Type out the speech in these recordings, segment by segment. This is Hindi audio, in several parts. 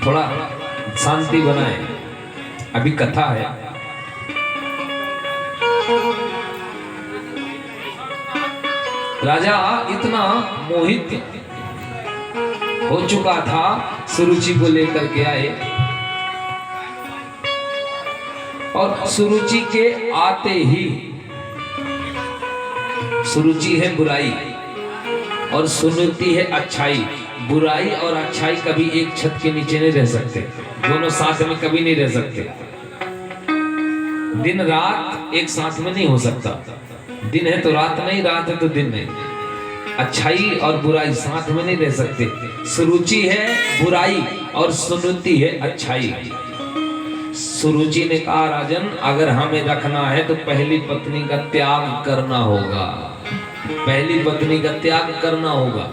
थोड़ा शांति बनाए, अभी कथा है। राजा इतना मोहित हो चुका था, सुरुचि को लेकर के आए और सुरुचि के आते ही, सुरुचि है बुराई और सुरुचि है अच्छाई। बुराई और अच्छाई कभी एक छत के नीचे नहीं रह सकते, दोनों साथ में कभी नहीं रह सकते। दिन रात एक साथ में नहीं हो सकता, दिन है तो रात नहीं, रात है तो दिन नहीं। अच्छाई और बुराई साथ में नहीं रह सकते। सुरुचि है बुराई और सुरुचि है अच्छाई। सुरुचि ने कहा, राजन अगर हमें रखना है तो पहली पत्नी का त्याग करना होगा, पहली पत्नी का त्याग करना होगा।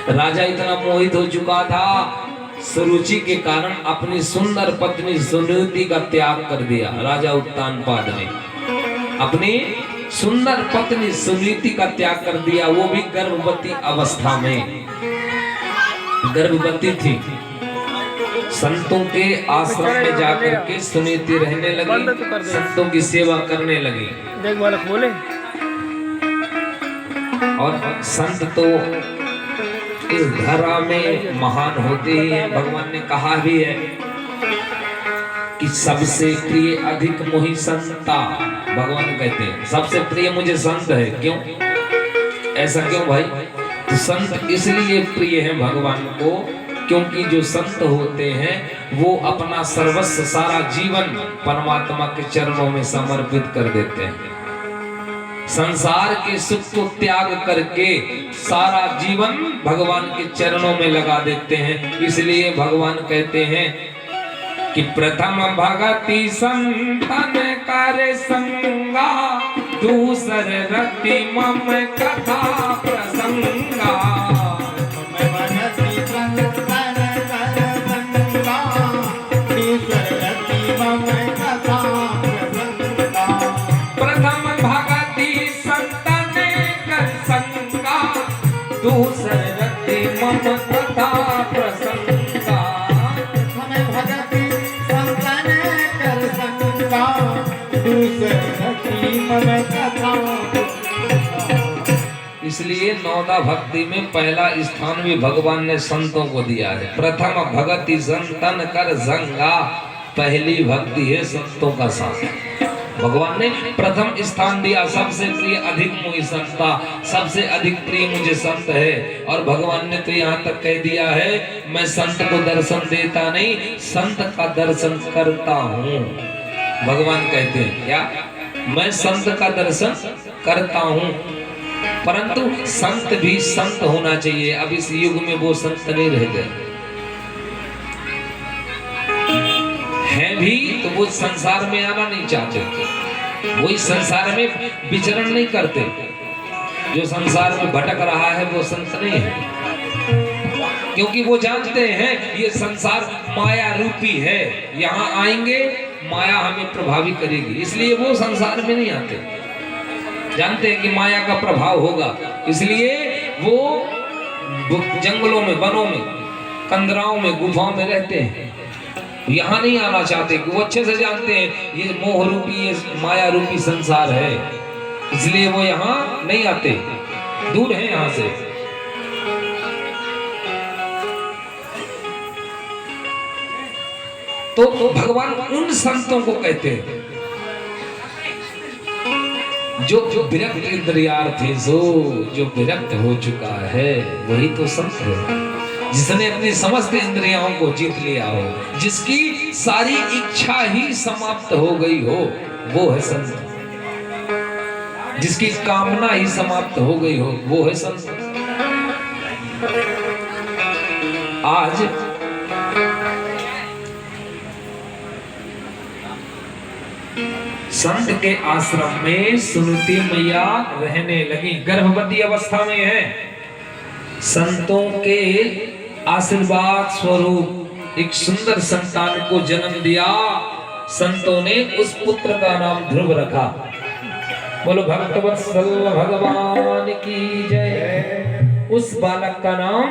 राजा इतना मोहित हो चुका था सुरुचि के कारण, अपनी सुंदर पत्नी सुनीति का त्याग कर दिया। राजा उत्तानपाद ने अपनी सुंदर पत्नी सुनीति का त्याग कर दिया, वो भी गर्भवती अवस्था में, गर्भवती थी। संतों के आश्रम में जाकर के सुनीति रहने लगी, संतों की सेवा करने लगी। और संत तो इस धरा में महान होते ही हैं। भगवान ने कहा भी है कि सबसे प्रिय अधिक मोहि संता। भगवान कहते हैं सबसे प्रिय मुझे संत है। क्यों, ऐसा क्यों भाई? तो संत इसलिए प्रिय है भगवान को क्योंकि जो संत होते हैं वो अपना सर्वस्व, सारा जीवन परमात्मा के चरणों में समर्पित कर देते हैं। संसार के सुख को त्याग करके सारा जीवन भगवान के चरणों में लगा देते हैं। इसलिए भगवान कहते हैं कि प्रथम भगति संतन करे संगा, दूसर रति मम कथा प्रसंगा। दूसर रति मम कथा प्रसंगा। हमें भगति संतन कर संगा, दूसर रति मम कथा। इसलिए नौदा भक्ति में पहला स्थान भी भगवान ने संतों को दिया है। प्रथम भगति संतन कर संगा, पहली भक्ति है संतों का साथ। भगवान ने प्रथम स्थान दिया, सबसे प्रिय अधिक मोहि संता, सबसे अधिक प्रिय मुझे संत है। और भगवान ने तो यहाँ तक कह दिया है, मैं संत को दर्शन देता नहीं, संत का दर्शन करता हूँ। भगवान कहते हैं क्या, मैं संत का दर्शन करता हूँ। परंतु संत भी संत होना चाहिए। अब इस युग में वो संत नहीं रह गए हैं भी, तो वो संसार में आना नहीं चाहते, वो इस संसार में विचरण नहीं करते। जो संसार में भटक रहा है वो संत नहीं है, क्योंकि वो जानते हैं ये संसार माया रूपी है, यहाँ आएंगे माया हमें प्रभावित करेगी, इसलिए वो संसार में नहीं आते। जानते हैं कि माया का प्रभाव होगा, इसलिए वो जंगलों में, वनों में, कंदराओं में, गुफाओं में रहते हैं, यहाँ नहीं आना चाहते। वो अच्छे से जानते हैं ये मोह रूपी, ये माया रूपी संसार है, इसलिए वो यहाँ नहीं आते, दूर है यहाँ से। तो भगवान उन संतों को कहते हैं जो विरक्त इंद्रियार्थ है, जो विरक्त हो चुका है वही तो संत है। जिसने अपनी समस्त इंद्रियों को जीत लिया हो, जिसकी सारी इच्छा ही समाप्त हो गई हो, वो है संत। जिसकी कामना ही समाप्त हो गई हो, वो है संत। आज संत के आश्रम में सुनीति मैया रहने लगी, गर्भवती अवस्था में है। संतों के आशीर्वाद स्वरूप एक सुंदर संतान को जन्म दिया। संतों ने उस पुत्र का नाम ध्रुव रखा। बोलो भक्तवत्सल भगवान की जय। उस बालक का नाम